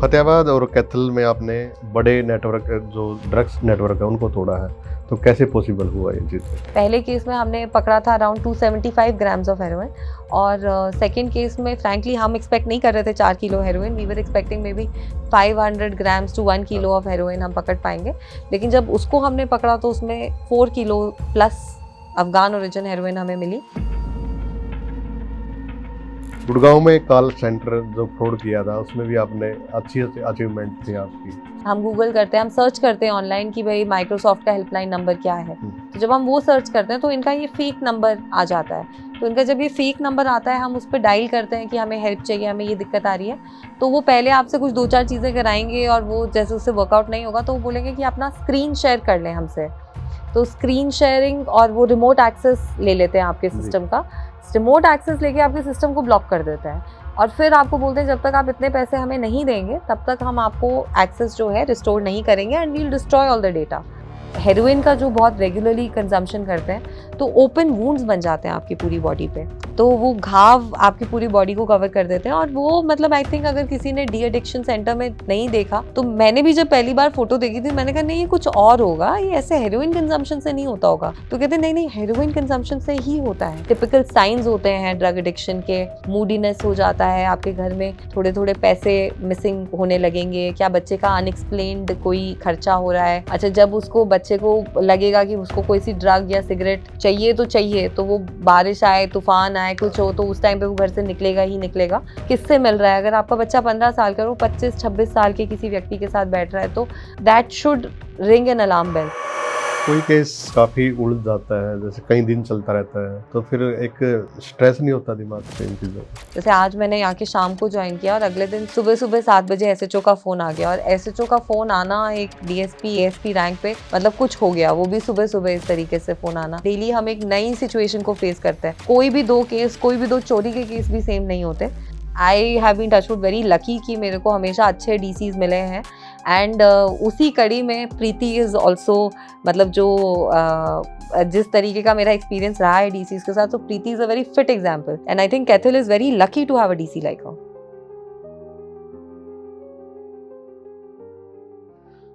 फतेहाबाद और कैथल में आपने बड़े नेटवर्क जो ड्रग्स नेटवर्क है उनको तोड़ा है, तो कैसे पॉसिबल हुआ ये चीज़? पहले केस में हमने पकड़ा था अराउंड 275 ग्राम्स ऑफ हेरोइन और सेकंड केस में फ्रैंकली हम एक्सपेक्ट नहीं कर रहे थे 4 kilo heroin. We were expecting maybe 500 grams to 1 kilo of heroin हम पकड़ पाएंगे, लेकिन जब उसको हमने पकड़ा तो उसमें 4 kilo plus Afghan origin heroin हमें मिली। गुड़गांव में कॉल सेंटर जो फ्रॉड किया था उसमें भी आपने अच्छी अचीवमेंट थी आपकी। हम गूगल करते हैं, हम सर्च करते हैं ऑनलाइन कि भाई माइक्रोसॉफ्ट का हेल्पलाइन नंबर क्या है, तो जब हम वो सर्च करते हैं तो इनका ये फेक नंबर आ जाता है। तो इनका जब ये फेक नंबर आता है हम उस पर डायल करते हैं कि हमें हेल्प चाहिए, हमें ये दिक्कत आ रही है, तो वो पहले आपसे कुछ 2-4 चीज़ें कराएंगे और वो जैसे उससे वर्कआउट नहीं होगा तो वो बोलेंगे कि अपना स्क्रीन शेयर कर लें हमसे। तो स्क्रीन शेयरिंग और वो रिमोट एक्सेस ले लेते हैं आपके सिस्टम का। रिमोट एक्सेस लेके आपके सिस्टम को ब्लॉक कर देते हैं और फिर आपको बोलते हैं जब तक आप इतने पैसे हमें नहीं देंगे तब तक हम आपको एक्सेस जो है रिस्टोर नहीं करेंगे and we will destroy all the data. Heroin का जो बहुत रेगुलरली कंजम्पशन करते हैं तो ओपन वुंड्स बन जाते हैं आपकी पूरी बॉडी पे, तो वो घाव आपकी पूरी बॉडी को कवर कर देते हैं। और वो मतलब आई थिंक अगर किसी ने डी एडिक्शन सेंटर में नहीं देखा, तो मैंने भी जब पहली बार फोटो देखी थी मैंने कहा नहीं ये कुछ और होगा, ये ऐसे हेरोइन कंजम्पशन से नहीं होता होगा। तो कहते नहीं नहीं हेरोइन कंजम्पशन से ही होता है। टिपिकल साइंस होते हैं ड्रग एडिक्शन के, मूडीनेस हो जाता है, आपके घर में थोड़े थोड़े पैसे मिसिंग होने लगेंगे, क्या बच्चे का अनएक्सप्लेन्ड कोई खर्चा हो रहा है। अच्छा, जब उसको बच्चे को लगेगा कि उसको कोई सी ड्रग या सिगरेट चाहिए, तो वो बारिश आए, तूफान आए, कुछ हो तो उस टाइम पे वो घर से निकलेगा ही निकलेगा। किससे मिल रहा है? अगर आपका बच्चा 15 साल का, वो 25-26 साल के किसी व्यक्ति के साथ बैठ रहा है तो that should ring an alarm bell. कोई केस काफ़ी उलझ जाता है, जैसे कई दिन चलता रहता है, तो फिर एक स्ट्रेस नहीं होता दिमाग पे इन चीज़ों? जैसे आज मैंने यहाँ के शाम को ज्वाइन किया और अगले दिन सुबह सुबह 7 बजे एसएचओ का फोन आ गया, और एसएचओ का फोन आना एक डीएसपी एएसपी रैंक पे मतलब कुछ हो गया, वो भी सुबह सुबह इस तरीके से फोन आना। डेली हम एक नई सिचुएशन को फेस करते हैं। कोई भी दो चोरी के केस भी सेम नहीं होते। I have been touchwood very lucky कि मेरे को हमेशा अच्छे डीसीज मिले हैं एंड उसी कड़ी में प्रीति इज़ ऑल्सो, मतलब जो जिस तरीके का मेरा एक्सपीरियंस रहा है डीसीज के साथ, तो Preeti is a very fit example and I think Kaithal is very lucky to have a DC like her.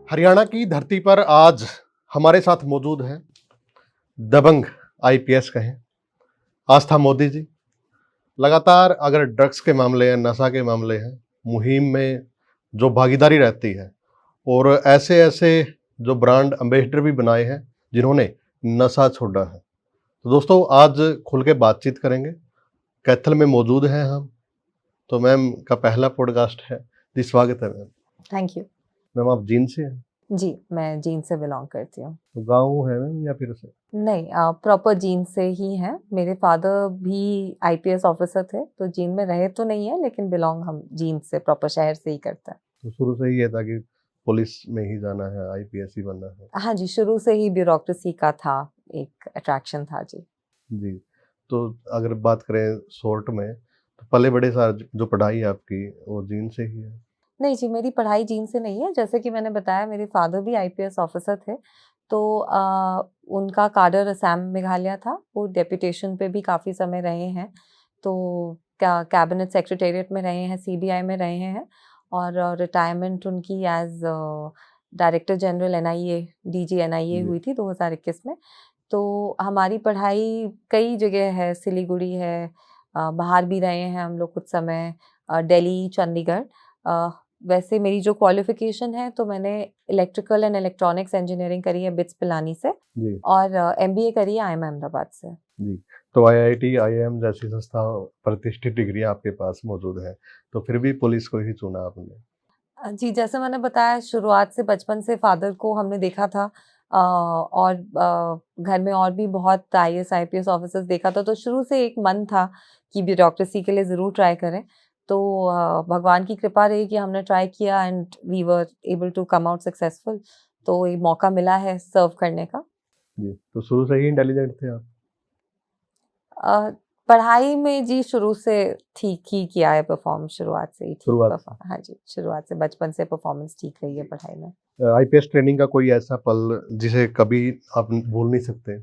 Haryana की धरती पर आज हमारे साथ मौजूद हैं दबंग आईपीएस कहें आस्था मोदी जी। लगातार अगर ड्रग्स के मामले हैं, नशा के मामले हैं, मुहिम में जो भागीदारी रहती है, और ऐसे ऐसे जो ब्रांड एम्बेसडर भी बनाए हैं जिन्होंने नशा छोड़ा है। तो दोस्तों आज खुल के बातचीत करेंगे। कैथल में मौजूद हैं हम, तो मैम का पहला पॉडकास्ट है जी, स्वागत है मैम। Thank you. मैम आप जींद से हैं? जी, मैं जींद से बिलोंग करती हूँ। तो गाँव है मैम या फिर से? नहीं, प्रॉपर जींद से ही है। मेरे फादर भी आईपीएस ऑफिसर थे, तो जींद में रहे तो नहीं है लेकिन बिलोंग हम जींद से, प्रॉपर शहर से ही करते हैं। तो शुरू से ही ये था कि पुलिस में ही जाना है, आईपीएस ही बनना है? हाँ जी, शुरू से ही ब्यूरोक्रेसी का था, एक अट्रैक्शन था जी। जी, तो अगर बात करें शॉर्ट में, तो पले बड़े सारे जो पढ़ाई है आपकी वो जींद से ही है? नहीं जी, मेरी पढ़ाई जींद से नहीं है। जैसे कि मैंने बताया मेरे फादर भी आईपीएस ऑफिसर थे, तो उनका काडर असम मेघालय था। वो डेपुटेशन पे भी काफ़ी समय रहे हैं, तो कैबिनेट सेक्रेटेरिएट में रहे हैं, सीबीआई में रहे हैं, और रिटायरमेंट उनकी age director general NIA, DG NIA हुई थी 2021 में। तो हमारी पढ़ाई कई जगह है, सिलीगुड़ी है, बाहर भी रहे हैं हम लोग कुछ समय, दिल्ली, चंडीगढ़। वैसे मेरी जो क्वालिफिकेशन है, तो मैंने इलेक्ट्रिकल एंड इलेक्ट्रॉनिक्स इंजीनियरिंग करी है बिट्स पिलानी से, जी। और एमबीए करी है आईएम अहमदाबाद से। जी, तो आईआईटी, आईआईएम जैसी संस्था प्रतिष्ठित डिग्री आपके पास मौजूद है, तो फिर भी पुलिस को ही चुना आपने? जी, जैसे मैंने बताया शुरुआत से, बचपन से फादर को हमने देखा था, और घर में और भी बहुत आईएएस आईपीएस ऑफिसर्स देखा था, तो शुरू से एक मन था कि ब्यूरोक्रेसी के लिए ज़रूर ट्राई करें। तो भगवान की कृपा रही कि हमने ट्राई किया and we were able to come out successful. तो ये मौका मिला है सर्व करने का। जी, तो शुरू से ही इंटेलिजेंट थे आप? अ, पढ़ाई में जी शुरू से ठीक ही किया है परफॉर्म, शुरुआत से ही ठीक शुरुआत से? परफॉर्म। हाँ जी, शुरुआत से बचपन से परफॉर्मेंस ठीक रही है पढ़ाई में। आईपीएस ट्रेनिंग का कोई ऐसा पल जिसे कभी आप भूल नहीं सकते?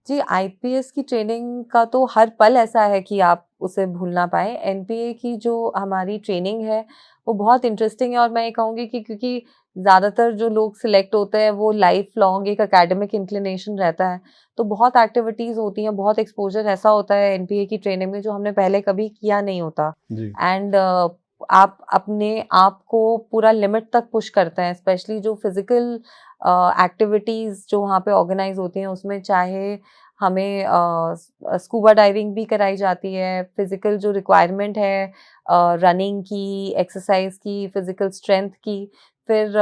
जी, आईपीएस की ट्रेनिंग का तो हर पल ऐसा है कि आप उसे भूल ना पाएँ। एनपीए की जो हमारी ट्रेनिंग है, वो बहुत इंटरेस्टिंग है। और मैं ये कहूँगी कि क्योंकि ज़्यादातर जो लोग सिलेक्ट होते हैं वो लाइफ लॉन्ग एक एकेडमिक इंक्लिनेशन रहता है, तो बहुत एक्टिविटीज़ होती हैं, बहुत एक्सपोजर ऐसा होता है एनपीए की ट्रेनिंग में जो हमने पहले कभी किया नहीं होता। जी एंड आप अपने आप को पूरा लिमिट तक पुश करते हैं, स्पेशली जो फिजिकल एक्टिविटीज़ जो वहाँ पे ऑर्गेनाइज होती हैं उसमें, चाहे हमें स्कूबा डाइविंग भी कराई जाती है, फिजिकल जो रिक्वायरमेंट है रनिंग की, एक्सरसाइज की, फिजिकल स्ट्रेंथ की। फिर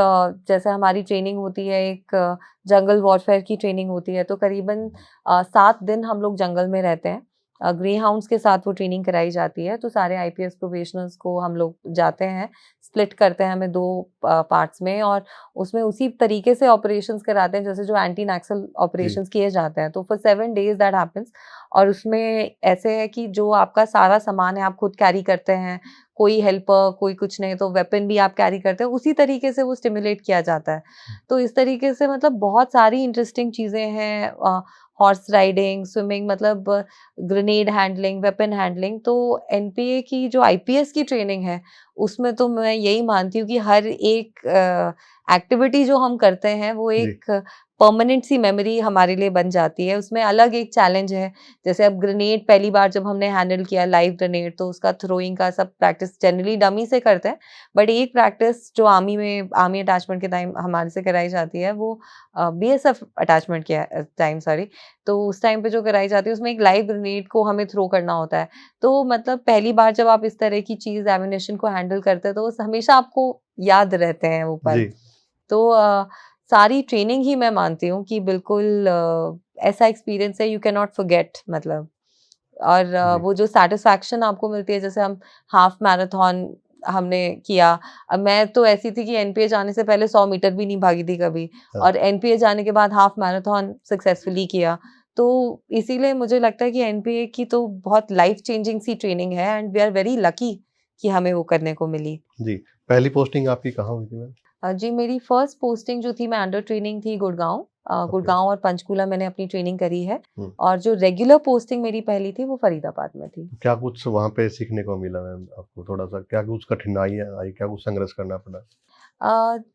जैसे हमारी ट्रेनिंग होती है, एक जंगल वॉरफेयर की ट्रेनिंग होती है, तो करीबन 7 दिन हम लोग जंगल में रहते हैं। ग्रे हाउंड्स के साथ वो ट्रेनिंग कराई जाती है, तो सारे आईपीएस प्रोबेशनर्स को हम लोग जाते हैं, स्प्लिट करते हैं हमें 2 पार्ट्स में, और उसमें उसी तरीके से ऑपरेशंस कराते हैं जैसे जो एंटी नक्सल जी ऑपरेशंस किए जाते हैं। तो फॉर 7 डेज दैट हैपेंस। और उसमें ऐसे है कि जो आपका सारा सामान है आप खुद कैरी करते हैं, कोई हेल्पर, कोई कुछ नहीं, तो वेपन भी आप कैरी करते हैं, उसी तरीके से वो स्टिमुलेट किया जाता है। तो इस तरीके से मतलब बहुत सारी इंटरेस्टिंग चीज़ें हैं, हॉर्स राइडिंग, स्विमिंग, मतलब ग्रेनेड हैंडलिंग, वेपन हैंडलिंग। तो एनपीए की जो आईपीएस की ट्रेनिंग है, उसमें तो मैं यही मानती हूँ कि हर एक एक्टिविटी जो हम करते हैं वो जी एक परमानेंट सी मेमोरी हमारे लिए बन जाती है। उसमें अलग एक चैलेंज है, जैसे अब ग्रेनेड पहली बार जब हमने हैंडल किया लाइव ग्रेनेड, तो उसका थ्रोइंग का सब प्रैक्टिस जनरली डमी से करते हैं, बट एक प्रैक्टिस जो आर्मी अटैचमेंट के टाइम हमारे से कराई जाती है, वो बीएसएफ अटैचमेंट के टाइम, सॉरी, तो उस टाइम पे जो कराई जाती है उसमें एक लाइव ग्रेनेड को हमें थ्रो करना होता है। तो मतलब पहली बार जब आप इस तरह की चीज़ एम्युनिशन को हैंडल करते हैं तो वो हमेशा आपको याद रहते हैं वो पल। जी तो सारी ट्रेनिंग ही मैं मानती हूँ कि बिल्कुल ऐसा एक्सपीरियंस है, यू कैन नॉट फॉरगेट, मतलब। और जी वो जो सैटिस्फैक्शन आपको मिलती है, जैसे हम हाफ मैराथन हमने किया। अब मैं तो ऐसी थी कि एनपीए जाने से पहले 100 मीटर भी नहीं भागी थी कभी, हाँ और एनपीए जाने के बाद हाफ मैराथन सक्सेसफुली किया। तो इसीलिए मुझे लगता है कि एनपीए की तो बहुत लाइफ चेंजिंग सी ट्रेनिंग है, and we are very lucky कि हमें वो करने को मिली। जी पहली पोस्टिंग आपकी कहाँ हुई थी मैम? जी, मेरी फर्स्ट पोस्टिंग जो थी, मैं अंडर ट्रेनिंग थी गुड़गांव। ओके गुड़गांव और पंचकूला मैंने अपनी ट्रेनिंग करी है, हम्म और जो रेगुलर पोस्टिंग मेरी पहली थी वो फरीदाबाद में थी। क्या कुछ वहाँ पे सीखने को मिला मैम आपको? थोड़ा सा क्या कुछ कठिनाइयाँ आई, क्या कुछ संघर्ष करना पड़ा?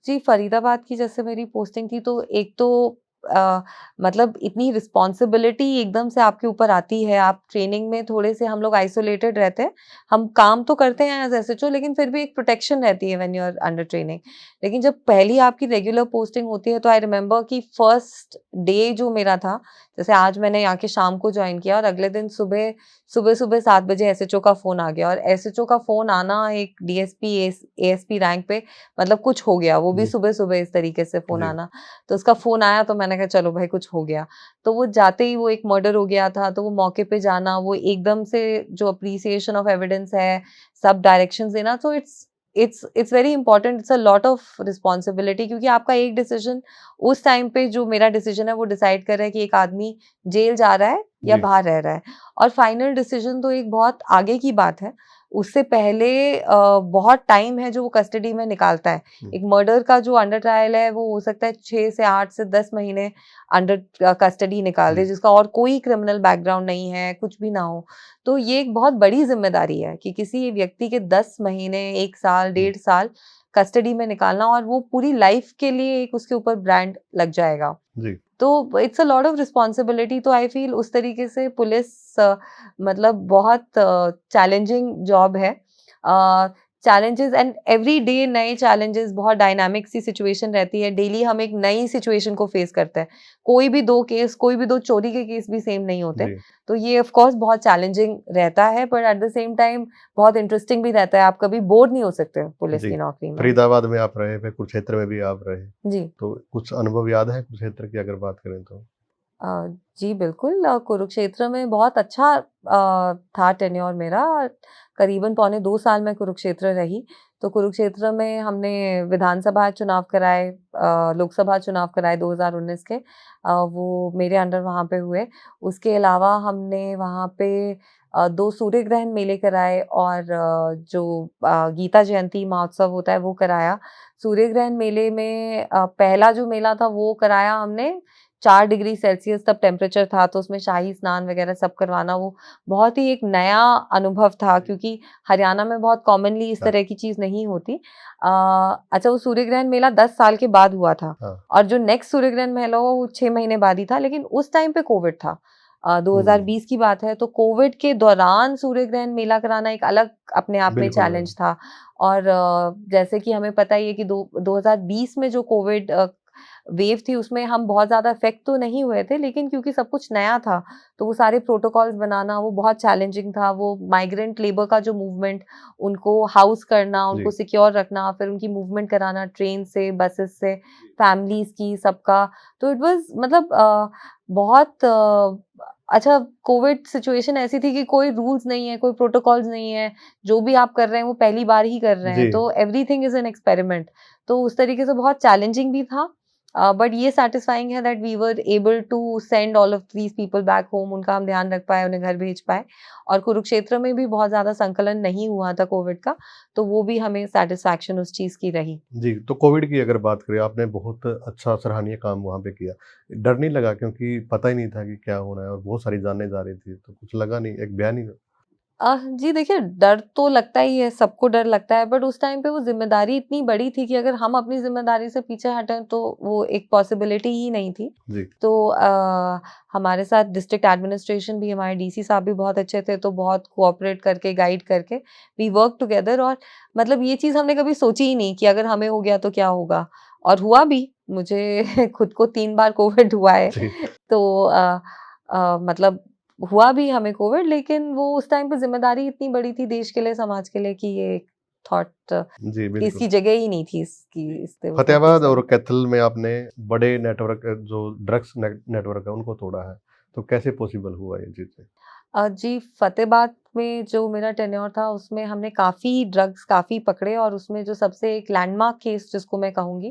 जी, फरीदाबाद की जैसे मेरी पोस्टिंग थी, तो एक तो अ, मतलब इतनी रिस्पॉन्सिबिलिटी एकदम से आपके ऊपर आती है। आप ट्रेनिंग में थोड़े से हम लोग आइसोलेटेड रहते हैं। हम काम तो करते हैं एज़ एसएचओ, लेकिन फिर भी एक प्रोटेक्शन रहती है when you are under training. लेकिन जब पहली आपकी रेगुलर पोस्टिंग होती है, तो आई रिमेंबर कि फर्स्ट डे जो मेरा था, जैसे आज मैंने आके शाम को जॉइन किया और अगले दिन सुबह 7 बजे एसएचओ का फ़ोन आ गया, और एसएचओ का फ़ोन आना एक डीएसपी, एएसपी रैंक पे, मतलब कुछ हो गया, वो भी जी सुबह-सुबह इस तरीके से फ़ोन जी आना। तो उसका फ़ोन आया तो मैंने कहा चलो भाई कुछ हो गया। तो वो जाते ही वो एक मर्डर हो गया था, तो वो मौके पे जाना, वो एकदम से जो एप्रिसिएशन ऑफ एविडेंस है, सब डायरेक्शंस देना, तो it's very important, it's a lot of responsibility, क्योंकि आपका एक डिसीजन उस टाइम पे, जो मेरा डिसीजन है, वो डिसाइड कर रहा है कि एक आदमी जेल जा रहा है या जी बाहर रह रहा है। और फाइनल डिसीजन तो एक बहुत आगे की बात है। उससे पहले बहुत टाइम है जो वो कस्टडी में निकालता है। हम्म, एक मर्डर का जो अंडर ट्रायल है, वो हो सकता है 6 से 8 से 10 महीने अंडर कस्टडी निकाल दे, जी जिसका और कोई क्रिमिनल बैकग्राउंड नहीं है, कुछ भी ना हो। तो ये एक बहुत बड़ी ज़िम्मेदारी है कि किसी व्यक्ति के 10 महीने, 1 साल, हम्म, 1.5 साल कस्टडी में निकालना, और वो पूरी लाइफ़ के लिए एक उसके ऊपर ब्रांड लग जाएगा। जी तो it's a lot of responsibility. तो आई फील उस तरीके से पुलिस मतलब बहुत चैलेंजिंग जॉब है। चैलेंजेस एंड एवरी डे नए चैलेंजेस, बहुत डायनामिक सी सिचुएशन रहती है। डेली हम एक नई सिचुएशन को फेस करते हैं। कोई भी दो चोरी के केस भी सेम नहीं होते। जी तो ये ऑफ कोर्स बहुत चैलेंजिंग रहता है, but at the same time बहुत इंटरेस्टिंग भी रहता है। आप कभी बोर नहीं हो सकते पुलिस जी की नौकरी में। फरीदाबाद में आप रहे, फिर कुरुक्षेत्र में भी आप रहे, जी। तो कुछ अनुभव याद है कुरुक्षेत्र की अगर बात करें तो? अ, जी बिल्कुल, कुरुक्षेत्र में बहुत अच्छा था टेन्योर मेरा। करीबन पौने 2 साल मैं कुरुक्षेत्र रही। तो कुरुक्षेत्र में हमने विधानसभा चुनाव कराए, लोकसभा चुनाव कराए 2019 के। वो मेरे अंडर वहाँ पे हुए। उसके अलावा हमने वहाँ पे 2 सूर्य ग्रहण मेले कराए, और जो गीता जयंती महोत्सव होता है वो कराया। सूर्य ग्रहण मेले में पहला जो मेला था वो कराया हमने 4 डिग्री सेल्सियस तब टेम्परेचर था, तो उसमें शाही स्नान वगैरह सब करवाना वो बहुत ही एक नया अनुभव था, क्योंकि हरियाणा में बहुत कॉमनली इस हाँ। तरह की चीज़ नहीं होती। अच्छा, वो सूर्य ग्रहण मेला 10 साल के बाद हुआ था, हाँ। और जो नेक्स्ट सूर्य ग्रहण मेला हुआ वो 6 महीने बाद ही था, लेकिन उस टाइम पे कोविड था। 2020 की बात है, तो कोविड के दौरान सूर्य ग्रहण मेला कराना एक अलग अपने आप में बिल्कुल मैम। चैलेंज था। और जैसे कि हमें पता ही है कि 2020 में जो कोविड वेव थी, उसमें हम बहुत ज़्यादा इफ़ेक्ट तो नहीं हुए थे, लेकिन क्योंकि सब कुछ नया था, तो वो सारे प्रोटोकॉल्स बनाना वो बहुत चैलेंजिंग था। वो माइग्रेंट लेबर का जो मूवमेंट, उनको हाउस करना, उनको जी। सिक्योर रखना, फिर उनकी मूवमेंट कराना ट्रेन से, बसेस से, फैमिलीज़ की, सबका। तो इट वाज़ मतलब बहुत अच्छा, कोविड सिचुएशन ऐसी थी कि कोई रूल्स नहीं है, कोई प्रोटोकॉल्स नहीं है, जो भी आप कर रहे हैं वो पहली बार ही कर रहे हैं, जी। तो एवरीथिंग इज़ एन एक्सपेरिमेंट। तो उस तरीके से बहुत चैलेंजिंग भी था, बट ये सैटिस्फाइंग है that we were able to send all of these people back home, उनका हम ध्यान रख पाए, उन्हें घर भेज पाए। और कुरुक्षेत्र में भी बहुत ज़्यादा संकलन नहीं हुआ था कोविड का, तो वो भी हमें सैटिस्फैक्शन उस चीज़ की रही। जी, तो कोविड की अगर बात करें, आपने बहुत अच्छा सराहनीय काम वहाँ पे किया। डर नहीं लगा, क्योंकि पता ही नहीं था कि क्या होना है और बहुत सारी जानें जा रही थी, तो कुछ लगा नहीं, एक बयान ही जी देखिए, डर तो लगता ही है, सबको डर लगता है, बट उस टाइम पे वो ज़िम्मेदारी इतनी बड़ी थी कि अगर हम अपनी ज़िम्मेदारी से पीछे हटें तो वो एक पॉसिबिलिटी ही नहीं थी। जी। तो हमारे साथ डिस्ट्रिक्ट एडमिनिस्ट्रेशन भी, हमारे डीसी साहब भी बहुत अच्छे थे, तो बहुत कोऑपरेट करके, गाइड करके वी वर्क टुगेदर। और मतलब ये चीज़ हमने कभी सोची ही नहीं कि अगर हमें हो गया तो क्या होगा, और हुआ भी। मुझे खुद को 3 बार कोविड हुआ है। जी। तो मतलब हुआ भी हमें कोविड, लेकिन वो उस टाइम पे ज़िम्मेदारी इतनी बड़ी थी देश के लिए, समाज के लिए, कि ये एक थॉट जी, बिल्कुल। इसकी जगह ही नहीं थी इसकी, इससे उसमें फतेहाबाद फँसने और की। कैथल में आपने बड़े नेटवर्क, जो ड्रग्स नेटवर्क है, उनको तोड़ा है, तो कैसे पॉसिबल हुआ ये चीज़ें? जी, फ़तेहाबाद में जो मेरा टेन्योर था, उसमें हमने काफ़ी ड्रग्स काफ़ी पकड़े, और उसमें जो सबसे एक लैंडमार्क केस जिसको मैं कहूँगी,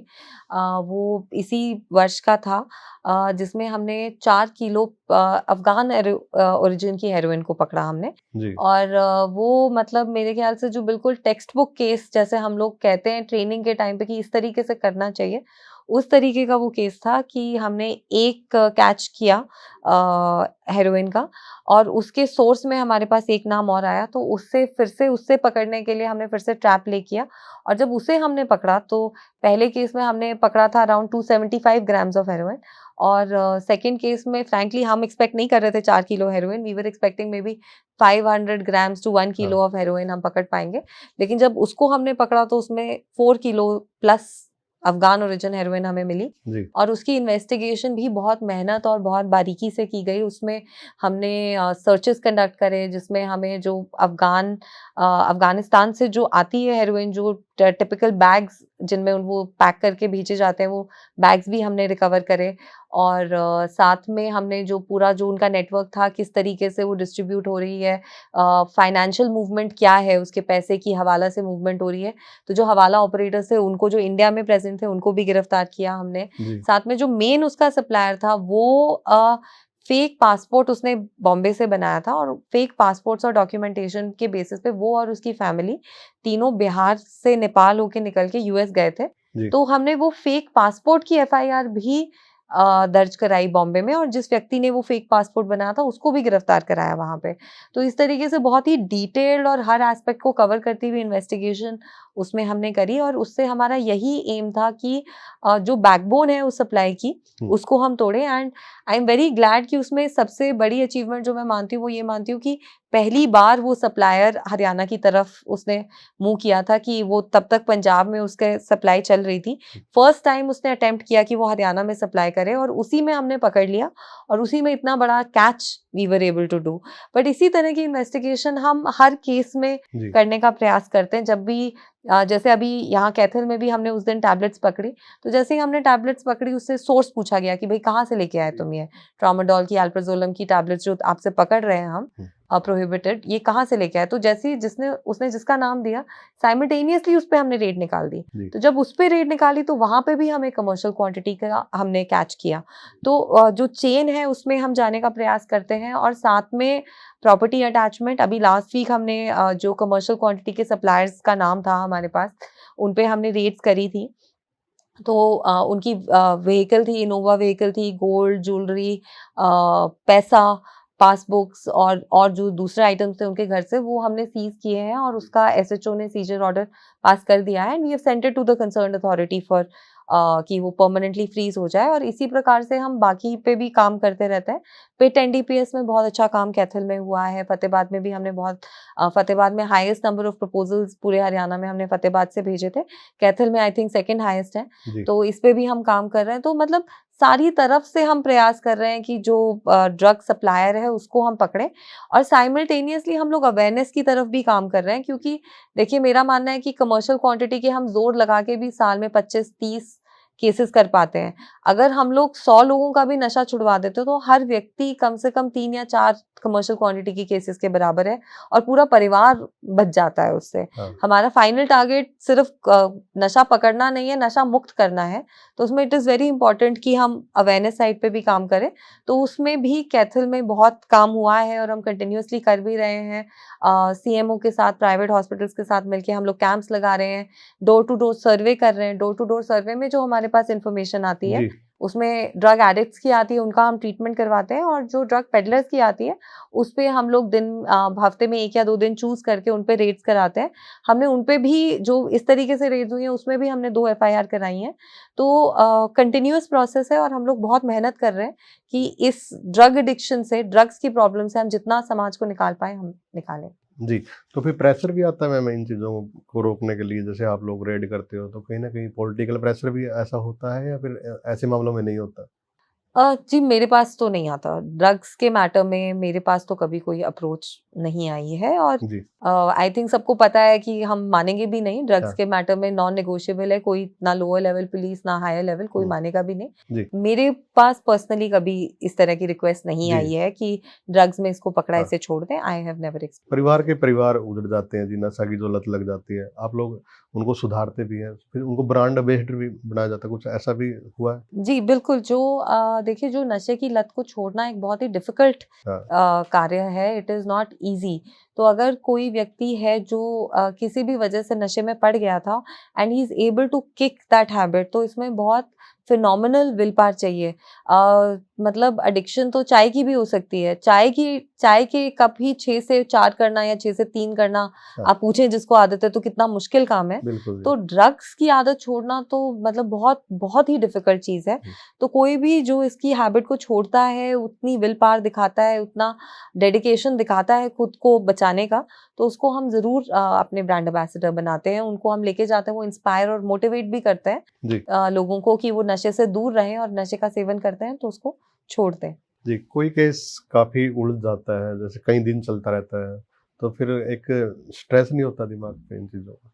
वो इसी वर्ष का था, जिसमें हमने 4 किलो अफ़गान ओरिजिन की हेरोइन को पकड़ा हमने। जी। और वो मतलब मेरे ख़्याल से जो बिल्कुल टेक्स्ट बुक केस, जैसे हम लोग कहते हैं ट्रेनिंग के टाइम पे कि इस तरीके से करना चाहिए, उस तरीके का वो केस था कि हमने एक कैच किया हेरोइन का, और उसके सोर्स में हमारे पास एक नाम और आया, तो उससे फिर से उससे पकड़ने के लिए हमने फिर से ट्रैप प्ले किया। और जब उसे हमने पकड़ा, तो पहले केस में हमने पकड़ा था अराउंड 275 ग्राम्स ऑफ हेरोइन, और सेकंड केस में फ्रैंकली हम एक्सपेक्ट नहीं कर रहे थे 4 kilo heroin, we were expecting maybe 500 grams to 1 हाँ। किलो ऑफ हेरोइन हम पकड़ पाएँगे। लेकिन जब उसको हमने पकड़ा, तो उसमें 4 kilo plus Afghan origin heroin हमें मिली, जी। और उसकी इन्वेस्टिगेशन भी बहुत मेहनत और बहुत बारीकी से की गई। उसमें हमने सर्चेस कंडक्ट करे, जिसमें हमें जो अफ़गानिस्तान से जो आती है हेरोइन, जो टिपिकल बैग्स जिनमें वो पैक करके भेजे जाते हैं, वो बैग्स भी हमने रिकवर करे। और साथ में हमने जो पूरा जो उनका नेटवर्क था, किस तरीके से वो डिस्ट्रीब्यूट हो रही है, फाइनेंशियल मूवमेंट क्या है, उसके पैसे की हवाला से मूवमेंट हो रही है, तो जो हवाला ऑपरेटर्स थे, उनको, जो इंडिया में प्रेज़ेंट थे, उनको भी गिरफ्तार किया हमने। जी। साथ में जो मेन उसका सप्लायर था, वो फेक पासपोर्ट उसने बॉम्बे से बनाया था, और फेक पासपोर्ट्स और डॉक्यूमेंटेशन के बेसिस पे वो और उसकी फैमिली तीनों बिहार से नेपाल होके निकल के यूएस गए थे। जी। तो हमने वो फेक पासपोर्ट की एफआईआर भी दर्ज कराई बॉम्बे में, और जिस व्यक्ति ने वो फेक पासपोर्ट बनाया था, उसको भी गिरफ्तार कराया वहाँ पे। तो इस तरीके से बहुत ही डिटेल्ड और हर एस्पेक्ट को कवर करती हुई इन्वेस्टिगेशन उसमें हमने करी, और उससे हमारा यही एम था कि जो बैकबोन है उस सप्लाई की, हुँ। उसको हम तोड़ें। And I am very glad कि उसमें सबसे बड़ी अचीवमेंट जो मैं मानती हूँ, वो ये मानती हूँ कि पहली बार वो सप्लायर हरियाणा की तरफ उसने मूव किया था, कि वो तब तक पंजाब में उसके सप्लाई चल रही थी। फर्स्ट टाइम उसने अटेम्प्ट किया कि वो हरियाणा में सप्लाई करे, और उसी में हमने पकड़ लिया, और उसी में इतना बड़ा catch we were able to do. But इसी तरह की इन्वेस्टिगेशन हम हर केस में जी। करने का प्रयास करते हैं। जब भी जैसे अभी यहाँ कैथल में भी हमने उस दिन टैबलेट्स पकड़ी, तो जैसे ही हमने टैबलेट्स पकड़ी, उससे सोर्स पूछा गया कि भाई कहाँ से लेके आए तुम ये ट्रामाडोल की, अल्प्राज़ोलम की टैबलेट्स जो आपसे पकड़ रहे हैं हम हुँ। प्रोहिबिटेड, ये कहाँ से लेके आए? तो जैसे ही उसने जिसका नाम दिया, साइमल्टेनियसली उस पे हमने रेड निकाल दी। जी। तो जब उस पे रेड निकाली, तो वहाँ पे भी हमें कमर्शियल क्वांटिटी का हमने कैच किया। तो जो चेन है, उसमें हम जाने का प्रयास करते हैं, और साथ में प्रॉपर्टी अटैचमेंट। अभी लास्ट वीक हमने जो कमर्शियल क्वांटिटी के सप्लायर्स का नाम था हमारे पास, उन पे हमने रेड्स करी थी। तो उनकी व्हीकल थी, इनोवा व्हीकल थी, गोल्ड, ज्वेलरी, पैसा, पासबुक्स और जो दूसरे आइटम्स थे उनके घर से, वो हमने सीज किए हैं और उसका एसएचओ ने सीजर ऑर्डर पास कर दिया है and we have sent it to the concerned authority for कि वो परमानेंटली फ्रीज हो जाए। और इसी प्रकार से हम बाकी पे भी काम करते रहते हैं। पिट एनडीपीएस में बहुत अच्छा काम कैथल में हुआ है, फतेहाबाद में भी हमने बहुत फतेहाबाद में हाईएस्ट नंबर ऑफ प्रपोजल्स पूरे हरियाणा में हमने फतेहाबाद से भेजे थे। कैथल में आई थिंक सेकंड हाईएस्ट है, जी तो इस पे भी हम काम कर रहे हैं। तो मतलब सारी तरफ से हम प्रयास कर रहे हैं कि जो ड्रग सप्लायर है उसको हम पकड़ें, और साइमल्टेनियसली हम लोग अवेयरनेस की तरफ भी काम कर रहे हैं, क्योंकि देखिए मेरा मानना है कि कमर्शियल क्वांटिटी के हम जोर लगा के भी साल में 25-30 केसेस कर पाते हैं। अगर हम लोग 100 लोगों का भी नशा छुड़वा देते तो हर व्यक्ति कम से कम 3 या 4 कमर्शियल क्वांटिटी की केसेस के बराबर है और पूरा परिवार बच जाता है उससे। हाँ हमारा फाइनल टारगेट सिर्फ नशा पकड़ना नहीं है, नशा मुक्त करना है। तो उसमें इट इज़ वेरी इंपॉर्टेंट कि हम अवेयरनेस साइड पे भी काम करें। तो उसमें भी कैथल में बहुत काम हुआ है और हम कंटिन्यूअसली कर भी रहे हैं। सीएमओ के साथ, प्राइवेट हॉस्पिटल्स के साथ मिलके हम लोग कैंप्स लगा रहे हैं, डोर टू डोर सर्वे कर रहे हैं। डोर टू डोर सर्वे में जो हमारे पास इंफॉर्मेशन आती है जी उसमें ड्रग एडिक्ट्स की आती है, उनका हम ट्रीटमेंट करवाते हैं, और जो ड्रग पेडलर्स की आती है उस पे हम लोग हफ्ते में 1 या 2 दिन चूज करके उन पे रेड्स कराते हैं। हमने उन पे भी जो इस तरीके से रेड्स हुई हैं उसमें भी हमने 2 एफआईआर कराई हैं। तो कंटिन्यूअस प्रोसेस है और हम लोग बहुत मेहनत कर रहे हैं कि इस ड्रग एडिक्शन से, ड्रग्स की प्रॉब्लम से हम जितना समाज को निकाल पाए हम निकालें। जी। तो फिर प्रेशर भी आता है मैम इन चीज़ों को रोकने के लिए, जैसे आप लोग रेड करते हो तो कहीं ना कहीं पॉलिटिकल प्रेशर भी ऐसा होता है या फिर ऐसे मामलों में नहीं होता? जी मेरे पास तो नहीं आता। ड्रग्स के मैटर में मेरे पास तो कभी कोई अप्रोच नहीं आई है, और जी आई थिंक सबको पता है कि हम मानेंगे भी नहीं। ड्रग्स हाँ के मैटर में नॉन नेगोशिएबल है, कोई ना लोअर लेवल पुलिस ना हायर लेवल कोई हम्म, मानेगा भी नहीं। जी मेरे पास पर्सनली कभी इस तरह की रिक्वेस्ट नहीं जी आई है कि ड्रग्स में इसको पकड़ा, हाँ। इसे छोड़ दें। I have never experience. परिवार के परिवार उजड़ जाते हैं जी, नशा की जो लत लग जाती है, आप लोग उनको सुधारते भी हैं, फिर उनको ब्रांड एम्बेसडर भी बनाया जाता है, कुछ ऐसा भी हुआ है? जी, बिल्कुल। जो देखिए, जो नशे की लत को छोड़ना एक बहुत ही डिफ़िकल्ट हाँ कार्य है, इट इज़ नॉट ईज़ी। तो अगर कोई व्यक्ति है जो किसी भी वजह से नशे में पड़ गया था and he is able to kick that habit, तो इसमें बहुत फ़िनोमिनल विल पावर चाहिए। मतलब एडिक्शन तो चाय की भी हो सकती है। चाय के कप ही 6 से 4 करना या 6 से 3 करना, हाँ आप पूछें जिसको आदत है तो कितना मुश्किल काम है। बिल्कुल जी तो ड्रग्स की आदत छोड़ना तो मतलब बहुत बहुत ही डिफिकल्ट चीज़ है। जी तो कोई भी जो इसकी हैबिट को छोड़ता है, उतनी विल पावर दिखाता है, उतना डेडिकेशन दिखाता है खुद को बचाने का, तो उसको हम ज़रूर अपने ब्रांड एम्बेसडर बनाते हैं। उनको हम लेके जाते हैं, वो इंस्पायर और मोटिवेट भी करते हैं जी लोगों को कि वो नशे से दूर रहें, और नशे का सेवन करते हैं तो उसको छोड़ दें। जी। कोई केस काफ़ी उलझ जाता है, जैसे कई दिन चलता रहता है, तो फिर एक स्ट्रेस नहीं होता दिमाग पे इन चीज़ों का?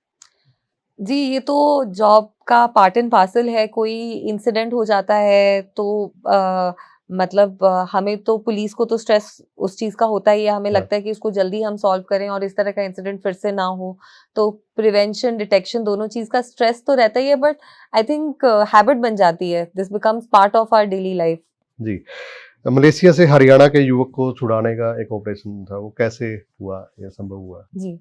जी, ये तो जॉब का पार्ट एंड पार्सल है। कोई इंसिडेंट हो जाता है तो मतलब हमें तो, पुलिस को तो स्ट्रेस उस चीज़ का होता ही है। हमें हाँ लगता है कि उसको जल्दी हम सॉल्व करें और इस तरह का इंसिडेंट फिर से ना हो। तो प्रिवेंशन, डिटेक्शन दोनों चीज़ का स्ट्रेस तो रहता ही है, बट आई थिंक हैबिट बन जाती है। This becomes part of our daily life. जी। मलेशिया से हरियाणा के युवक को छुड़ाने का एक ऑपरेशन था, वो कैसे हुआ या संभव हुआ? जी।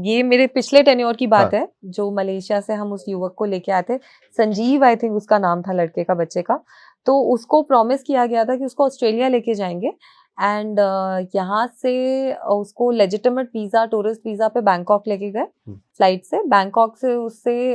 ये मेरे पिछले टेन्योर की बात हाँ है, जो मलेशिया से हम उस युवक को लेके आए थे। संजीव आई थिंक उसका नाम था लड़के का, बच्चे का। तो उसको प्रॉमिस किया गया था कि उसको ऑस्ट्रेलिया लेके जाएँगे एंड यहाँ से उसको लेजिटिमेट वीज़ा, टूरिस्ट वीज़ा पे बैंकॉक लेके गए हम्म, फ्लाइट से। बैंकॉक से उससे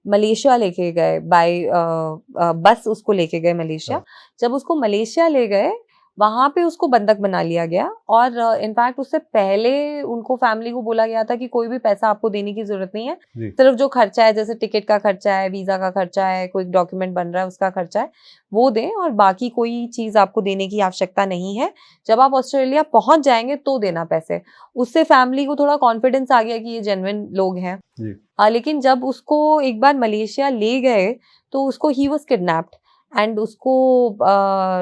मलेशिया लेके गए बाय बस, उसको लेके गए मलेशिया। हाँ जब उसको मलेशिया ले गए, वहाँ पे उसको बंधक बना लिया गया, और इनफैक्ट उससे पहले उनको फैमिली को बोला गया था कि कोई भी पैसा आपको देने की ज़रूरत नहीं है। जी सिर्फ जो खर्चा है, जैसे टिकट का खर्चा है, वीज़ा का खर्चा है, कोई डॉक्यूमेंट बन रहा है उसका खर्चा है, वो दें, और बाकी कोई चीज़ आपको देने की आवश्यकता नहीं है। जब आप ऑस्ट्रेलिया पहुँच जाएँगे तो देना पैसे। उससे फैमिली को थोड़ा कॉन्फिडेंस आ गया कि ये जेन्युइन लोग हैं। जी लेकिन जब उसको एक बार मलेशिया ले गए तो उसको, ही वाज़ किडनैप्ड एंड उसको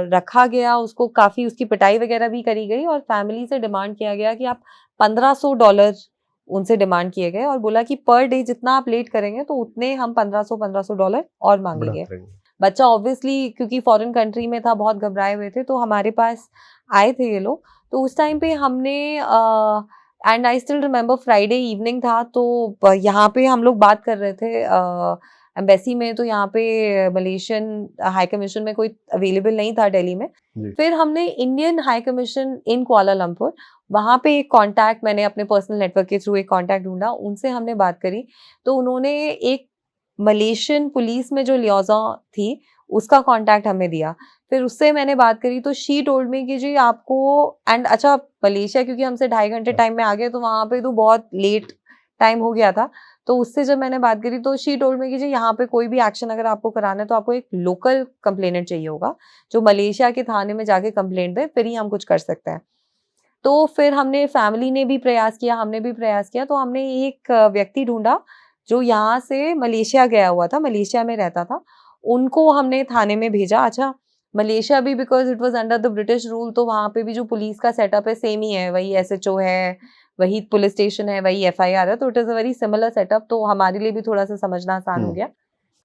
रखा गया। उसको काफ़ी उसकी पिटाई वगैरह भी करी गई, और फैमिली से डिमांड किया गया कि आप $1500 उनसे डिमांड किए गए, और बोला कि पर डे जितना आप लेट करेंगे तो उतने हम $1500 और मांगेंगे। बढ़ाते रहेंगे। बच्चा ऑब्वियसली, क्योंकि फॉरेन कंट्री में था, बहुत घबराए हुए थे, तो हमारे पास आए थे ये लोग। तो उस टाइम पे हमने and I still remember, Friday evening था, तो यहाँ पे हम लोग बात कर रहे थे एम्बेसी में, तो यहाँ पे मलेशियन हाई कमीशन में कोई अवेलेबल नहीं था दिल्ली में। जी। फिर हमने इंडियन हाई कमीशन इन कुआलालंपुर, वहाँ पे एक कांटेक्ट, मैंने अपने पर्सनल नेटवर्क के थ्रू एक कांटेक्ट ढूंढा, उनसे हमने बात करी। तो उन्होंने एक मलेशियन पुलिस में जो लियाजा थी उसका कांटेक्ट हमें दिया। फिर उससे मैंने बात करी तो शी टोल्ड मी कि जी आपको, एंड अच्छा मलेशिया क्योंकि हमसे 2.5 घंटे टाइम में आ गए, तो वहाँ पे तो बहुत लेट टाइम हो गया था। तो उससे जब मैंने बात करी तो शी टोल्ड मी कि जी यहाँ पे कोई भी एक्शन अगर आपको कराना है तो आपको एक लोकल कंप्लेनेंट चाहिए होगा जो मलेशिया के थाने में जाके कंप्लेंट दे, फिर ही हम कुछ कर सकते हैं। तो फिर हमने, फैमिली ने भी प्रयास किया, हमने भी प्रयास किया, तो हमने एक व्यक्ति ढूंढा जो यहाँ से मलेशिया गया हुआ था, मलेशिया में रहता था। उनको हमने थाने में भेजा। अच्छा, मलेशिया भी because it was under the British rule, तो वहाँ पे भी जो पुलिस का सेटअप है सेम ही है, वही एसएचओ है, वही पुलिस स्टेशन है, वही एफआईआर है, तो it is a very similar setup, तो हमारे लिए भी थोड़ा सा समझना आसान हो गया।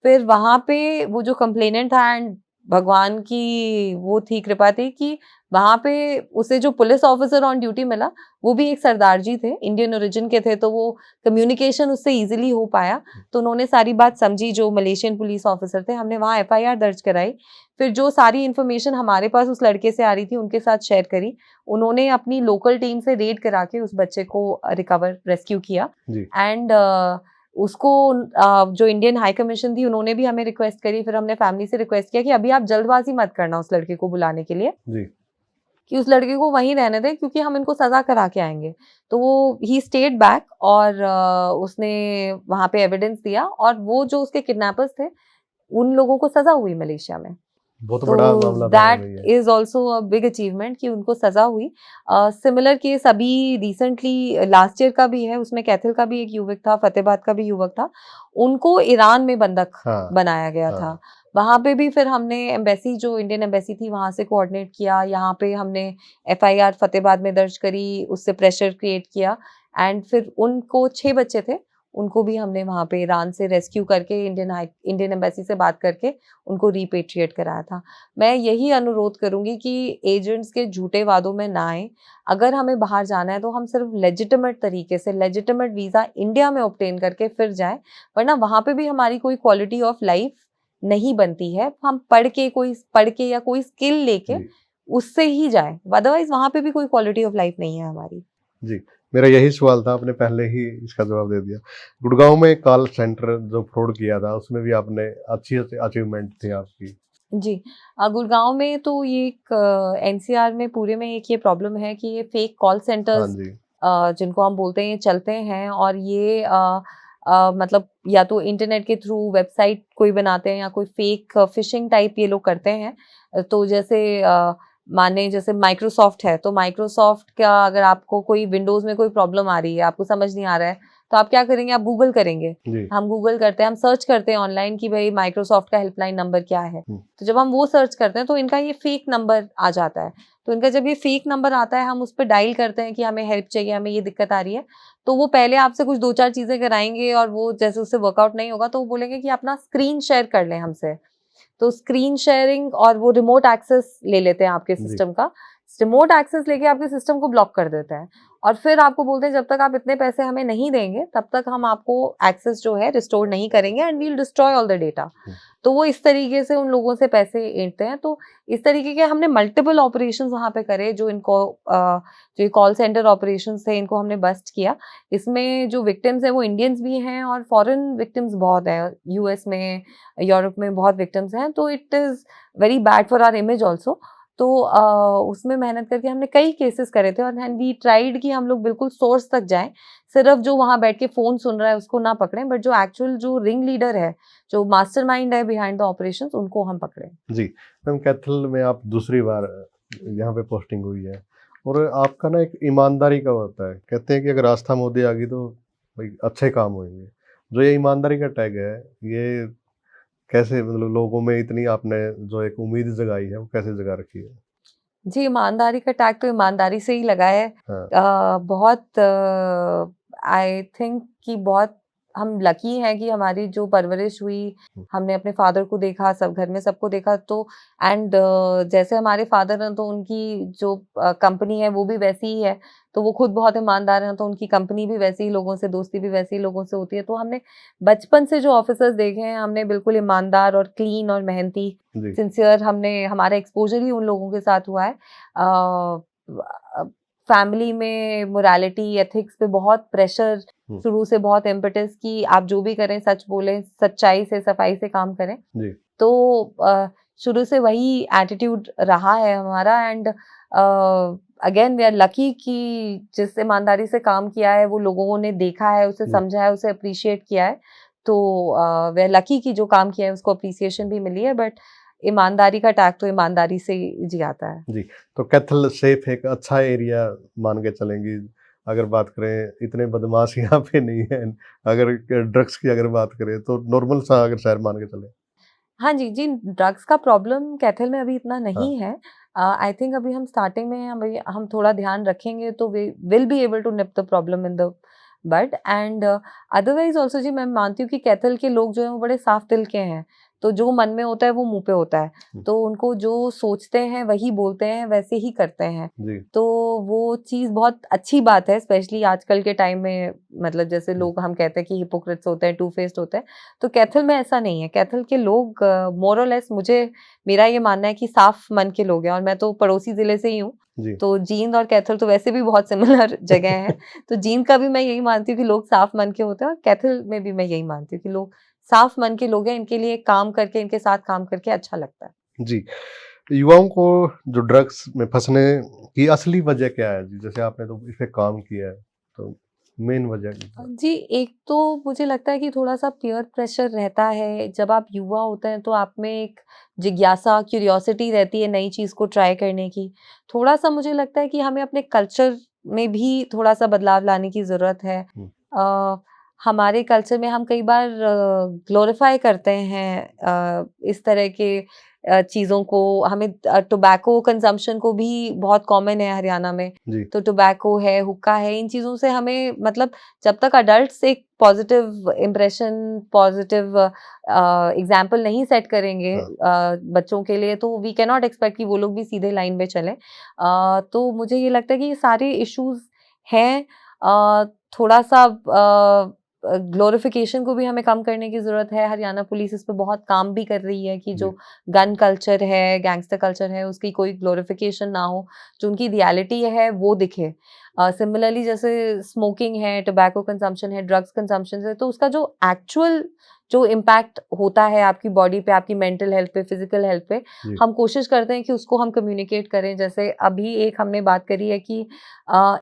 फिर वहां पे वो जो कंप्लेनेंट था, एंड भगवान की वो थी, कृपा थी कि वहां पे उसे जो पुलिस ऑफिसर ऑन ड्यूटी मिला वो भी एक सरदार जी थे, इंडियन ओरिजिन के थे, तो वो कम्युनिकेशन उससे इजीली हो पाया। तो उन्होंने सारी बात समझी, जो मलेशियन पुलिस ऑफिसर थे, हमने वहाँ एफआईआर दर्ज कराई। फिर जो सारी इन्फॉर्मेशन हमारे पास उस लड़के से आ रही थी उनके साथ शेयर करी। उन्होंने अपनी लोकल टीम से रेड करा के उस बच्चे को रिकवर, रेस्क्यू किया। एंड उसको जो इंडियन हाई कमीशन थी उन्होंने भी हमें रिक्वेस्ट करी, फिर हमने फैमिली से रिक्वेस्ट किया कि अभी आप जल्दबाजी मत करना उस लड़के को बुलाने के लिए, जी। कि उस लड़के को वहीं रहने दें क्योंकि हम इनको सजा करा के आएंगे। तो वो ही स्टेड बैक, और उसने वहां पे एविडेंस दिया, और वो जो उसके किडनैपर्स थे उन लोगों को सजा हुई मलेशिया में। बहुत तो बड़ा मामला था दैट भाई ये। Is also a big achievement कि उनको सजा हुई। सिमिलर केस अभी रिसेंटली लास्ट ईयर का भी है, उसमें कैथल का भी एक युवक था, फतेहाबाद का भी युवक था, उनको ईरान में बंधक हाँ। बनाया गया हाँ। था। वहां पे भी फिर हमने एम्बेसी, जो इंडियन एम्बेसी थी, वहां से कोऑर्डिनेट किया, यहाँ पे हमने एफआईआर फतेहाबाद में दर्ज करी, उससे प्रेशर क्रिएट किया, एंड फिर उनको 6 बच्चे थे, उनको भी हमने वहां पे ईरान से रेस्क्यू करके इंडियन एम्बेसी से बात करके उनको रिपेट्रिएट कराया था। मैं यही अनुरोध करूंगी कि एजेंट्स के झूठे वादों में ना आए। अगर हमें बाहर जाना है तो हम सिर्फ लेजिटिमेट तरीके से, लेजिटिमेट वीजा इंडिया में ऑब्टेन करके फिर जाएं, वरना वहां पे भी हमारी कोई क्वालिटी ऑफ लाइफ नहीं बनती है। हम पढ़ के या कोई स्किल लेके जी। उससे ही जाए, अदरवाइज वहां पे भी कोई क्वालिटी ऑफ लाइफ नहीं है हमारी। जी, मेरा यही सवाल था, आपने पहले ही इसका जवाब दे दिया। गुड़गांव में कॉल सेंटर जो फ्रॉड किया था उसमें भी आपने अच्छी अचीवमेंट थी आपकी। जी, गुड़गांव में तो ये एक एनसीआर में पूरे में एक ये प्रॉब्लम है कि ये फेक कॉल हाँ सेंटर्स, जी। जिनको हम बोलते हैं, ये चलते हैं, और ये मतलब या तो इंटरनेट के थ्रू वेबसाइट कोई बनाते हैं या कोई फेक फिशिंग टाइप ये लोग करते हैं। तो जैसे माने जैसे माइक्रोसॉफ्ट है, तो माइक्रोसॉफ्ट का अगर आपको कोई विंडोज में कोई प्रॉब्लम आ रही है, आपको समझ नहीं आ रहा है, तो आप क्या करेंगे, आप गूगल करेंगे। जी। हम गूगल करते हैं, हम सर्च करते हैं ऑनलाइन कि भाई माइक्रोसॉफ्ट का हेल्पलाइन नंबर क्या है। तो जब हम वो सर्च करते हैं तो इनका ये फेक नंबर आ जाता है। तो इनका जब ये फेक नंबर आता है, हम उस पर डायल करते हैं कि हमें हेल्प चाहिए, हमें ये दिक्कत आ रही है, तो वो पहले आपसे कुछ 2-4 चीजें कराएंगे, और वो जैसे उससे वर्कआउट नहीं होगा तो वो बोलेंगे कि अपना स्क्रीन शेयर कर लें हमसे। तो स्क्रीन शेयरिंग और वो रिमोट एक्सेस ले लेते हैं आपके जी। सिस्टम का, रिमोट एक्सेस लेके आपके सिस्टम को ब्लॉक कर देते हैं, और फिर आपको बोलते हैं जब तक आप इतने पैसे हमें नहीं देंगे तब तक हम आपको एक्सेस जो है रिस्टोर नहीं करेंगे, and we will destroy all the data. तो वो इस तरीके से उन लोगों से पैसे ऐंठते हैं। तो इस तरीके के हमने मल्टीपल ऑपरेशंस वहाँ पे करे, जो इनको जो कॉल सेंटर ऑपरेशंस थे, इनको हमने बस्ट किया। इसमें जो विक्टिम्स हैं वो इंडियंस भी हैं और फॉरेन विक्टिम्स बहुत हैं, यूएस में, यूरोप में बहुत विक्टिम्स हैं। तो it is very bad for our image also. तो उसमें मेहनत करके हमने कई केसेस करे थे, और वी ट्राइड कि हम लोग बिल्कुल सोर्स तक जाएं, सिर्फ जो वहाँ बैठ के फोन सुन रहा है उसको ना पकड़ें, बट जो एक्चुअल जो रिंग लीडर है, जो मास्टरमाइंड है बिहाइंड द ऑपरेशंस, उनको हम पकड़ें। जी, मैम कैथल में आप दूसरी बार यहाँ पे पोस्टिंग हुई है, और आपका ना एक ईमानदारी का होता है, कहते हैं कि अगर आस्था मोदी आ गई तो भाई अच्छे काम होंगे। जो ये ईमानदारी का टैग है, ये कैसे, मतलब लोगों में इतनी आपने जो एक उम्मीद जगाई है वो कैसे जगा रखी है? जी, ईमानदारी का टैग तो ईमानदारी से ही लगा है। हाँ। बहुत आई थिंक कि बहुत हम लकी हैं कि हमारी जो परवरिश हुई, हमने अपने फादर को देखा, सब घर में सबको देखा, तो एंड जैसे हमारे फादर हैं तो उनकी जो कंपनी है वो भी वैसी ही है, तो वो खुद बहुत ईमानदार हैं, तो उनकी कंपनी भी वैसे ही लोगों से, दोस्ती भी वैसे ही लोगों से होती है। तो हमने बचपन से जो ऑफिसर्स देखे हैं, हमने बिल्कुल ईमानदार और क्लीन और मेहनती, जी सिंसियर, हमने हमारा एक्सपोजर ही उन लोगों के साथ हुआ है। फैमिली में मोरालिटी, एथिक्स पे बहुत प्रेशर, हम्म, शुरू से बहुत इम्पेटस कि आप जो भी करें सच बोलें, सच्चाई से, सफाई से काम करें। जी तो शुरू से वही एटीट्यूड रहा है हमारा। And again we are lucky कि जिस ईमानदारी से काम किया है वो लोगों ने देखा है, उसे जी समझा है, उसे अप्रिशिएट किया है। तो वी आर लकी कि जो काम किया है उसको अप्रिसिएशन भी मिली है। बट ईमानदारी का टैग तो ईमानदारी से जी आता है। जी। तो कैथल सेफ एक अच्छा एरिया मान के चलेंगी। अगर बात करें इतने बदमाश यहाँ पे नहीं है, अगर ड्रग्स की अगर बात करें तो नॉर्मल सा अगर शहर मान के चले। हाँ जी, जी, ड्रग्स का प्रॉब्लम कैथल में अभी इतना हाँ नहीं है। आई थिंक अभी हम स्टार्टिंग में हैं, अभी हम थोड़ा ध्यान रखेंगे तो we will be able to nip the problem in the bud. And otherwise also जी, मैं मानती हूँ कि कैथल के लोग जो हैं वो बड़े साफ दिल के हैं। तो जो मन में होता है वो मुँह पे होता है। तो उनको जो सोचते हैं वही बोलते हैं, वैसे ही करते हैं। जी तो वो चीज़ बहुत अच्छी बात है, स्पेशली आजकल के टाइम में। मतलब जैसे लोग, हम कहते हैं कि हिपोक्रिट्स होते हैं, टू फेस्ड होते हैं। तो कैथल में ऐसा नहीं है। कैथल के लोग मोर और लेस, मेरा ये मानना है कि साफ मन के लोग हैं, और मैं तो पड़ोसी जिले से ही हूँ। जी तो जींद और कैथल तो वैसे भी बहुत सिमिलर जगह हैं। तो जींद का भी मैं यही मानती हूँ कि लोग साफ मन के होते हैं, और कैथल में भी मैं यही मानती हूँ कि लोग साफ मन के लोग हैं। इनके लिए काम करके, इनके साथ काम करके अच्छा लगता है। जी। युवाओं को जो ड्रग्स में फंसने की असली वजह क्या है जी? जैसे आपने तो इस पे काम किया है, तो मेन वजह जी, एक तो मुझे लगता है कि थोड़ा-सा पीयर प्रेशर रहता है। जब आप युवा होते हैं तो आप में एक जिज्ञासा, क्यूरियोसिटी रहती है नई चीज़ को ट्राई करने की। थोड़ा-सा मुझे लगता है कि हमें अपने कल्चर में भी थोड़ा-सा बदलाव लाने की ज़रूरत है। हुँ, अ, हमारे कल्चर में हम कई बार ग्लोरीफाई करते हैं इस तरह के चीज़ों को। हमें टोबैको कंज़म्पशन को भी बहुत कॉमन है हरियाणा में। जी, तो टोबैको है, हुक्का है, इन चीज़ों से हमें, मतलब जब तक अडल्ट्स एक पॉजिटिव इम्प्रेशन, पॉजिटिव एग्जाम्पल नहीं सेट करेंगे हाँ, बच्चों के लिए, तो वी कैन नॉट एक्सपेक्ट कि वो लोग भी सीधे लाइन पे चलें। तो मुझे ये लगता है कि ये सारे इश्यूज हैं। थोड़ा-सा ग्लोरिफिकेशन को भी हमें कम करने की ज़रूरत है। हरियाणा पुलिस इस पे बहुत काम भी कर रही है कि जी, जो गन कल्चर है, गैंगस्टर कल्चर है, उसकी कोई ग्लोरिफिकेशन ना हो, जो उनकी रियलिटी है वो दिखे। सिमिलरली जैसे स्मोकिंग है, टोबैको कंजम्पशन है, ड्रग्स कंजम्पशन है, तो उसका जो एक्चुअल जो इम्पैक्ट होता है आपकी बॉडी पे, आपकी मेंटल हेल्थ पे, फिजिकल हेल्थ पे, जी, हम कोशिश करते हैं कि उसको हम कम्युनिकेट करें। जैसे अभी एक हमने बात करी है कि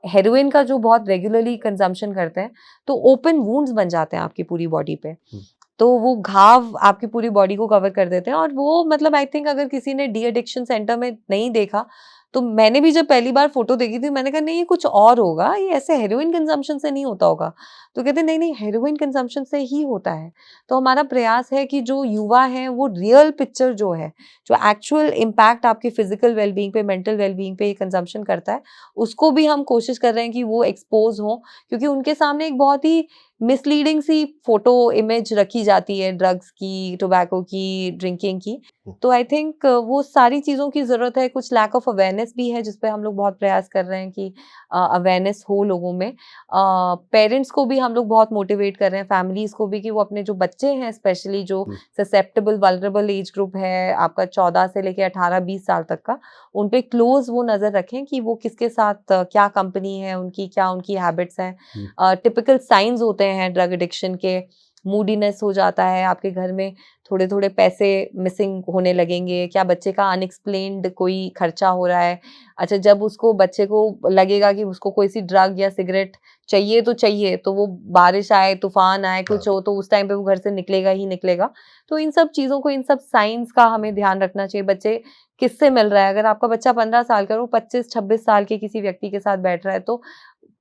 हेरोइन का जो बहुत रेगुलरली कंजम्पशन करते हैं, तो ओपन वुंड्स बन जाते हैं आपकी पूरी बॉडी पे। हुँ, तो वो घाव आपकी पूरी बॉडी को कवर कर देते हैं, और वो, मतलब आई थिंक अगर किसी ने डी एडिक्शन सेंटर में नहीं देखा, तो मैंने भी जब पहली बार फोटो देखी थी, मैंने कहा नहीं, ये कुछ और होगा, ये ऐसे हेरोइन कंजम्पशन से नहीं होता होगा। तो कहते नहीं नहीं, हेरोइन कंजम्पशन से ही होता है। तो हमारा प्रयास है कि जो युवा हैं वो रियल पिक्चर जो है, जो एक्चुअल इम्पैक्ट आपके फिजिकल वेलबींग पे, मेंटल वेलबींग पे कंजम्पशन करता है, उसको भी हम कोशिश कर रहे हैं कि वो एक्सपोज हो। क्योंकि उनके सामने एक बहुत ही मिसलीडिंग सी फोटो इमेज रखी जाती है ड्रग्स की, टोबैको की, ड्रिंकिंग की। हुँ, तो आई थिंक वो सारी चीज़ों की ज़रूरत है। कुछ लैक ऑफ अवेयरनेस भी है, जिस पे हम लोग बहुत प्रयास कर रहे हैं कि अवेयरनेस हो लोगों में। पेरेंट्स को भी हम लोग बहुत मोटिवेट कर रहे हैं, फैमिलीज़ को भी, कि वो अपने जो बच्चे हैं, स्पेशली जो जी, ससेप्टेबल वल्नरेबल एज ग्रुप है आपका 14 से लेके 18-20 साल तक का, उन पे क्लोज़ वो नज़र रखें कि वो किसके साथ क्या कंपनी है उनकी, क्या उनकी हैबिट्स हैं। जी, टिपिकल साइंस होते हैं ड्रग एडिक्शन के। मूडीनेस हो जाता है आपके घर में, थोड़े-थोड़े पैसे मिसिंग होने लगेंगे, क्या बच्चे का अनएक्सप्लेन्ड कोई खर्चा हो रहा है। अच्छा, जब उसको, बच्चे को लगेगा कि उसको कोई सी ड्रग या सिगरेट चाहिए तो चाहिए, तो वो बारिश आए, तूफान आए, हाँ, कुछ हो, तो उस टाइम पे वो घर से निकलेगा ही निकलेगा। तो इन सब चीज़ों को, इन सब साइंस का हमें ध्यान रखना चाहिए। बच्चे किससे मिल रहा है, अगर आपका बच्चा 15 साल का है, वो 25-26 साल के किसी व्यक्ति के साथ बैठ रहा है, तो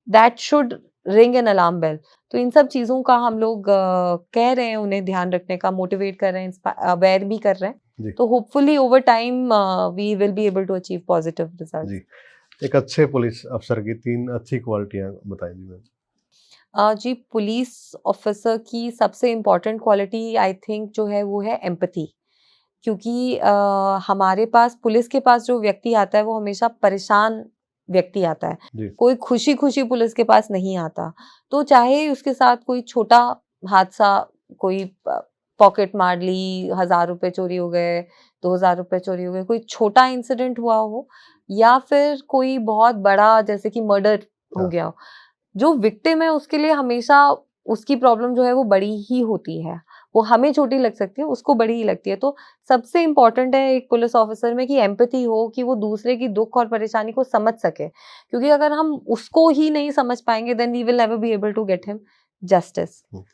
that should ring an alarm bell. तो इन सब चीज़ों का हम लोग कह रहे हैं उन्हें ध्यान रखने का, मोटिवेट कर रहे हैं, अवेयर भी कर रहे हैं। जी, तो hopefully over time we will be able to achieve positive जी। रिजल्ट्स। एक अच्छे पुलिस अफ़सर की 3 अच्छी क्वालिटियाँ बताएँ जी मुझे? जी, पुलिस ऑफिसर की सबसे इम्पोर्टेंट क्वालिटी आई थिंक जो है वो है एम्पैथी। क्योंकि हमारे पास पुलिस के पास जो व्यक्ति आता है वो हमेशा परेशान व्यक्ति आता है। जी। कोई खुशी-खुशी पुलिस के पास नहीं आता। तो चाहे उसके साथ कोई छोटा हादसा, कोई पॉकेट मार ली, ₹1000 चोरी हो गए, ₹2000 चोरी हो गए, कोई छोटा इंसिडेंट हुआ हो या फिर कोई बहुत बड़ा जैसे कि मर्डर हो हाँ। गया हो। जो विक्टिम है उसके लिए हमेशा उसकी प्रॉब्लम जो है वो बड़ी ही होती है। वो हमें छोटी लग सकती है, उसको बड़ी ही लगती है। तो सबसे इम्पोर्टेंट है एक पुलिस ऑफिसर में कि एम्पैथी हो, कि वो दूसरे की दुःख और परेशानी को समझ सके। क्योंकि अगर हम उसको ही नहीं समझ पाएँगे then we will never be able to get him justice. हुँ।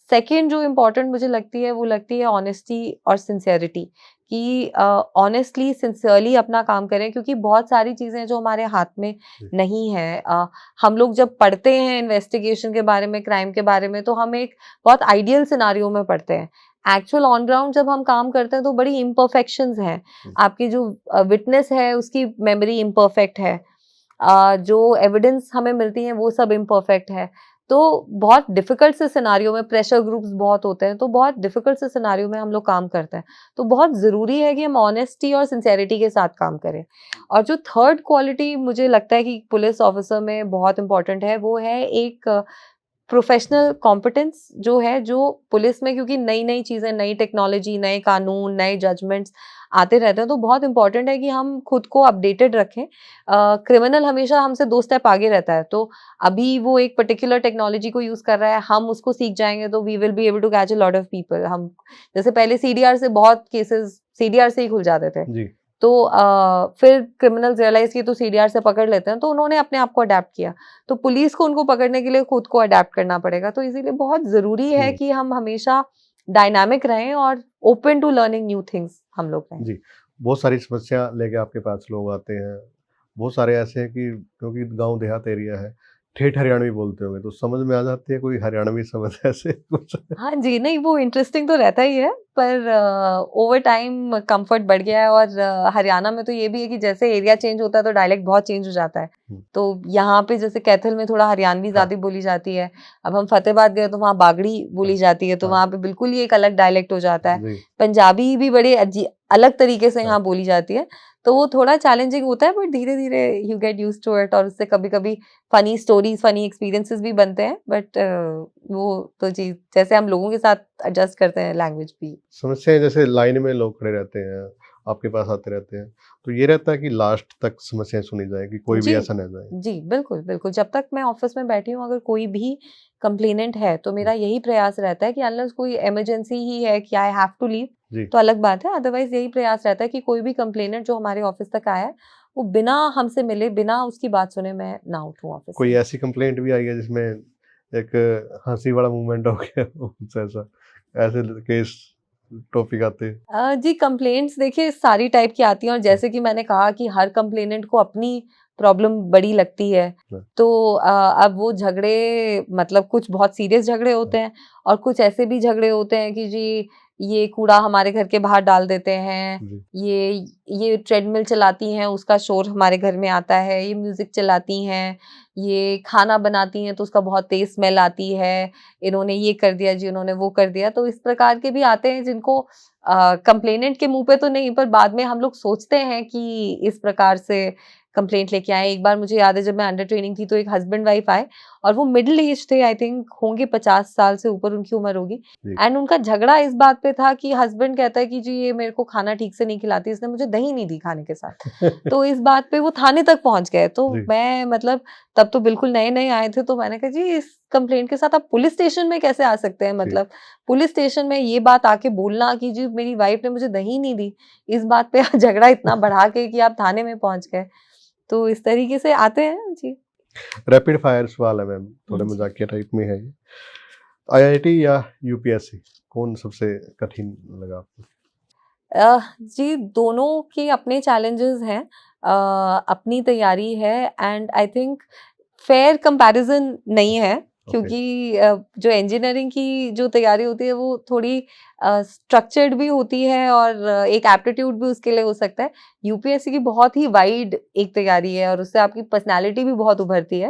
सेकंड जो इम्पोर्टेंट मुझे लगती है वो लगती है ऑनेस्टी और सिंसियरिटी, कि ऑनेस्टली सिंसियरली अपना काम करें, क्योंकि बहुत सारी चीज़ें जो हमारे हाथ में जी। नहीं है। हम लोग जब पढ़ते हैं इन्वेस्टिगेशन के बारे में, क्राइम के बारे में, तो हम एक बहुत आइडियल सिनारियो में पढ़ते हैं। एक्चुअल ऑन ग्राउंड जब हम काम करते हैं तो बड़ी इम्परफेक्शंस हैं। हुँ। आपकी जो विटनेस है उसकी मेमोरी इम्परफेक्ट है। जो एविडेंस हमें मिलती है वो सब इम्परफेक्ट है। तो बहुत डिफिकल्ट से सिनारियो में प्रेशर ग्रुप्स बहुत होते हैं, तो बहुत डिफिकल्ट से सिनारियो में हम लोग काम करते हैं। तो बहुत ज़रूरी है कि हम ऑनेस्टी और सिंसियरिटी के साथ काम करें। और जो थर्ड क्वालिटी मुझे लगता है कि पुलिस ऑफिसर में बहुत इम्पोर्टेंट है, वो है एक प्रोफेशनल कॉम्पिटेंस जो है, जो पुलिस में, क्योंकि नई-नई चीज़ें, नई टेक्नोलॉजी, नए कानून, नए जजमेंट्स आते रहते हैं, तो बहुत इम्पोर्टेंट है कि हम खुद को अपडेटेड रखें। क्रिमिनल हमेशा हमसे 2 स्टेप आगे रहता है, तो अभी वो एक पर्टिकुलर टेक्नोलॉजी को यूज़ कर रहा है, हम उसको सीख जाएँगे तो we will be able to catch a lot of people. हम जैसे पहले सीडीआर से बहुत केसेज़ सीडीआर से ही खुल जाते थे। जी। तो फिर क्रिमिनल्स रियलाइज़ किए तो सीडीआर से पकड़ लेते हैं, तो उन्होंने अपने आप को अडैप्ट किया। तो पुलिस को उनको पकड़ने के लिए खुद को अडैप्ट करना पड़ेगा। तो इसीलिए बहुत ज़रूरी है हुँ। कि हम हमेशा डायनामिक रहें और open to learning new things हम लोग रहें। जी। बहुत सारी समस्या लेके आपके पास लोग आते हैं। बहुत सारे ऐसे हैं कि क्योंकि गाँव देहात एरिया है, ठेठ हरियाणवी बोलते होंगे तो समझ में आ जाती है कोई हरियाणवी शब्द ऐसे कुछ? हाँ जी, नहीं वो इंटरेस्टिंग तो रहता ही है, पर ओवर टाइम कम्फर्ट बढ़ गया है। और हरियाणा में तो ये भी है कि जैसे एरिया चेंज होता है तो डायलेक्ट बहुत चेंज हो जाता है। हुँ। तो यहाँ पे जैसे कैथल में थोड़ा हरियाणवी हाँ। ज़्यादा बोली जाती है। अब हम फतेहाबाद गए तो वहाँ बागड़ी हाँ। बोली जाती है, तो हाँ। वहाँ पे बिल्कुल ही एक अलग डायलेक्ट हो जाता है। जी। पंजाबी भी बड़े अलग तरीके से हाँ। यहाँ बोली जाती है। तो वो थोड़ा चैलेंजिंग होता है, बट धीरे-धीरे you get used to it, और उससे कभी-कभी फनी स्टोरीज़, फनी एक्सपीरियंसेस भी बनते हैं। बट वो तो चीज़ जैसे हम लोगों के साथ एडजस्ट करते हैं लैंग्वेज भी। समस्याएँ जैसे लाइन में लोग खड़े रहते हैं, आपके पास आते रहते हैं, तो ये रहता है कि लास्ट तक समस्याएँ सुनी जाएँ कि कोई भी जी, ऐसा ना जाए? जी, बिल्कुल, बिल्कुल। जब तक मैं ऑफ़िस में बैठी हूँ, अगर कोई भी कंप्लेनेंट है, तो हुँ। मेरा यही प्रयास रहता है कि अनलेस कोई इमरजेंसी ही है कि आई हैव टू लीव, जी। तो अलग बात है। अदरवाइज़ यही प्रयास रहता है कि कोई भी कंप्लेनेंट जो हमारे ऑफ़िस तक आया है, वो बिना हमसे मिले, बिना उसकी बात सुने मैं ना उठूँ ऑफ़िस कोई से। ऐसी कंप्लेंट भी आई है जिसमें एक हँसी वाला मोमेंट हो गया हो कुछ ऐसा? ऐसे केस टॉपिक आते हैं? जी, कंप्लेंट्स देखिए सारी टाइप की आती हैं, और हुँ। जैसे कि मैंने कहा कि हर कंप्लेनेंट को अपनी प्रॉब्लम बड़ी लगती है। हाँ। तो अब वो झगड़े मतलब कुछ बहुत सीरियस झगड़े होते हाँ। हैं, और कुछ ऐसे भी झगड़े होते हैं कि जी ये कूड़ा हमारे घर के बाहर डाल देते हैं, जी। ये ट्रेडमिल चलाती हैं उसका शोर हमारे घर में आता है, ये म्यूज़िक चलाती हैं, ये खाना बनाती हैं तो उसका बहुत तेज़ स्मेल आती है, इन्होंने ये कर दिया जी, उन्होंने वो कर दिया। तो इस प्रकार के भी आते हैं जिनको कंप्लेनेंट के मुँह पे तो नहीं, पर बाद में हम लोग सोचते हैं कि इस प्रकार से कंप्लेंट लेके आए। एक बार मुझे याद है जब मैं अंडर ट्रेनिंग थी तो एक हस्बैंड वाइफ आए, और वो मिडल एज थे, आई थिंक होंगे 50 साल से ऊपर उनकी उम्र होगी। जी। एंड उनका झगड़ा इस बात पे था कि हस्बैंड कहता है कि जी ये मेरे को खाना ठीक से नहीं खिलाती, इसने मुझे दही नहीं दी खाने के साथ। तो इस बात पे वो थाने तक पहुँच गए। तो जी। मैं मतलब तब तो बिल्कुल नए-नए आए थे, तो मैंने कहा जी इस कंप्लेंट के साथ आप पुलिस स्टेशन में कैसे आ सकते हैं? जी। मतलब पुलिस स्टेशन में ये बात आके बोलना कि जी मेरी वाइफ ने मुझे दही नहीं दी, इस बात पे झगड़ा इतना बढ़ा के कि आप थाने में पहुँच गए। तो इस तरीके से आते हैं। जी। रैपिड फायर सवाल है मैम, थोड़े जी। मज़ाकिया टाइप में है ये। आईआईटी या यूपीएससी कौन सबसे कठिन लगा आपको? जी, दोनों के अपने चैलेंजेस हैं, अपनी तैयारी है, and I think fair comparison नहीं है, ओके। क्योंकि जो इंजीनियरिंग की जो तैयारी होती है वो थोड़ी स्ट्रक्चर्ड भी होती है, और एक एप्टीट्यूड भी उसके लिए हो सकता है। यूपीएससी की बहुत ही वाइड एक तैयारी है, और उससे आपकी पर्सनैलिटी भी बहुत उभरती है।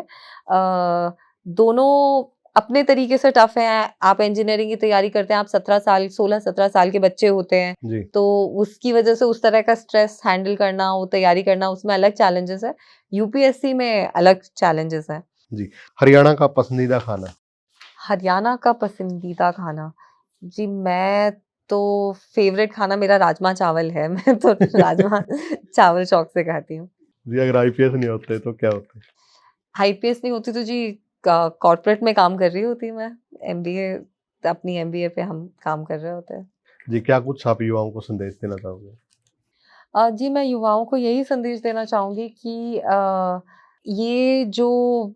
दोनों अपने तरीके से टफ हैं। आप इंजीनियरिंग की तैयारी करते हैं, आप 16-17 साल के बच्चे होते हैं, जी तो उसकी वजह से उस तरह का स्ट्रेस हैंडल करना, वो तैयारी करना, उसमें अलग चैलेंजेस है। यूपीएससी में अलग चैलेंजेस है। जी। हरियाणा का पसंदीदा खाना? हरियाणा का पसंदीदा खाना, जी मैं तो फेवरेट खाना मेरा राजमा चावल है। मैं तो राजमा चावल शौक से खाती हूँ। जी अगर आईपीएस नहीं होते तो क्या होते? आईपीएस नहीं होती तो जी कॉर्पोरेट में काम कर रही होती मैं। एमबीए, अपनी एमबीए पे हम काम कर रहे होते हैं। जी क्या कुछ आप युवाओं को संदेश देना चाहोगे? जी मैं युवाओं को यही संदेश देना चाहूँगी कि ये जो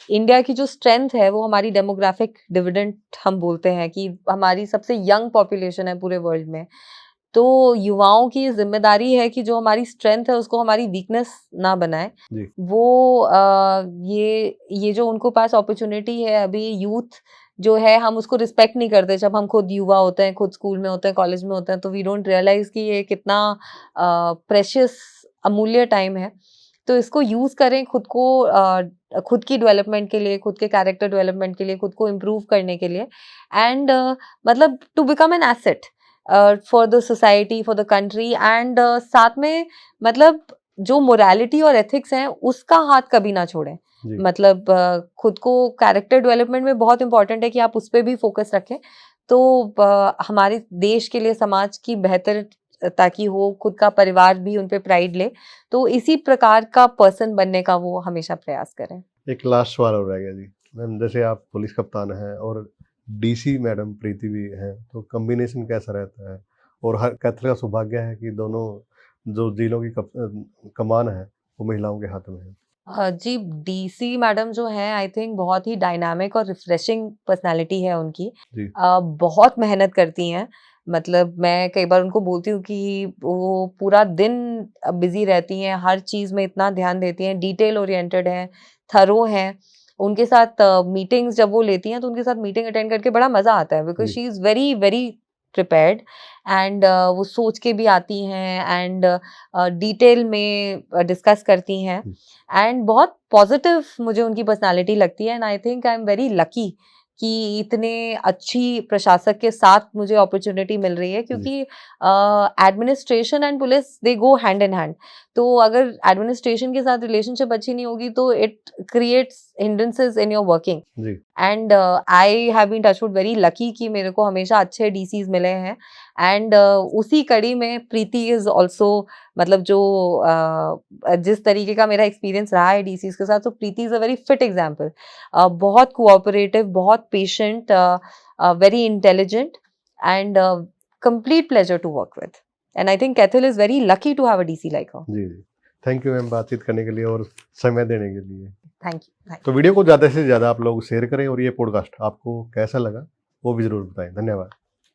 इंडिया की जो स्ट्रेंथ है वो हमारी डेमोग्राफिक डिविडेंड हम बोलते हैं कि हमारी सबसे यंग पॉपुलेशन है पूरे वर्ल्ड में। तो युवाओं की ये ज़िम्मेदारी है कि जो हमारी स्ट्रेंथ है उसको हमारी वीकनेस ना बनाएँ। जी वो ये जो उनको पास अपॉर्च्युनिटी है अभी, यूथ जो है हम उसको रिस्पेक्ट नहीं करते। जब हम खुद युवा होते हैं, खुद स्कूल में होते हैं, कॉलेज में होते हैं, तो वी डोंट रियलाइज़ कि ये कितना प्रेशियस अमूल्य टाइम है। तो इसको यूज़ करें खुद को खुद की डेवलपमेंट के लिए, खुद के कैरेक्टर डेवलपमेंट के लिए, खुद को इम्प्रूव करने के लिए एंड मतलब to become an asset for the society, for the country and साथ में मतलब जो मोरालिटी और एथिक्स हैं उसका हाथ कभी ना छोड़ें। जी मतलब खुद को कैरेक्टर डेवलपमेंट में बहुत इंपॉर्टेंट है कि आप उस पे भी फोकस रखें। तो हमारे देश के लिए, समाज की बेहतर ताकि हो, खुद का परिवार भी उन पे प्राइड ले, तो इसी प्रकार का पर्सन बनने का वो हमेशा प्रयास करें। एक लास्ट सवाल और रह गया जी मैम, जैसे आप पुलिस कप्तान हैं और डीसी मैडम प्रीति भी हैं, तो कॉम्बिनेशन कैसा रहता है? और हर कैथल का सौभाग्य है कि दोनों जो जिलों की कमान है वो महिलाओं के हाथ में है। जी, डीसी मैडम जो हैं आई थिंक बहुत ही डायनामिक और रिफ्रेशिंग पर्सनैलिटी है उनकी। जी बहुत मेहनत करती हैं। मतलब मैं कई बार उनको बोलती हूँ कि वो पूरा दिन बिज़ी रहती हैं, हर चीज़ में इतना ध्यान देती हैं, डिटेल ओरिएंटेड हैं, थरो हैं। उनके साथ मीटिंग्स जब वो लेती हैं तो उनके साथ मीटिंग अटेंड करके बड़ा मज़ा आता है बिकॉज़ जी she is very, very prepared and वो सोच के भी आती हैं एंड डिटेल में डिस्कस करती हैं। एंड बहुत पॉजिटिव मुझे उनकी पर्सनालिटी लगती है and I think I am very lucky कि इतने अच्छी प्रशासक के साथ मुझे अपॉर्चुनिटी मिल रही है, जी क्योंकि administration and police they go hand in hand. तो अगर एडमिनिस्ट्रेशन के साथ रिलेशनशिप अच्छी नहीं होगी तो it creates hindrances in your working जी and I have been touchwood very lucky कि मेरे को हमेशा अच्छे डीसीज मिले हैं एंड उसी कड़ी में प्रीति इज ऑल्सो, मतलब जो जिस तरीके का मेरा एक्सपीरियंस रहा है डीसीज के साथ, तो Preeti is a very fit example. बहुत कोऑपरेटिव, बहुत patient, very intelligent and complete pleasure to work with and I think Kaithal is very lucky to have a DC like her. जी जी थैंक यू मैम बातचीत करने के लिए और समय देने के लिए। Thank you. तो वीडियो को ज़्यादा से ज़्यादा आप लोग शेयर करें और ये पॉडकास्ट आपको कैसा लगा वो भी ज़रूर बताएं। धन्यवाद।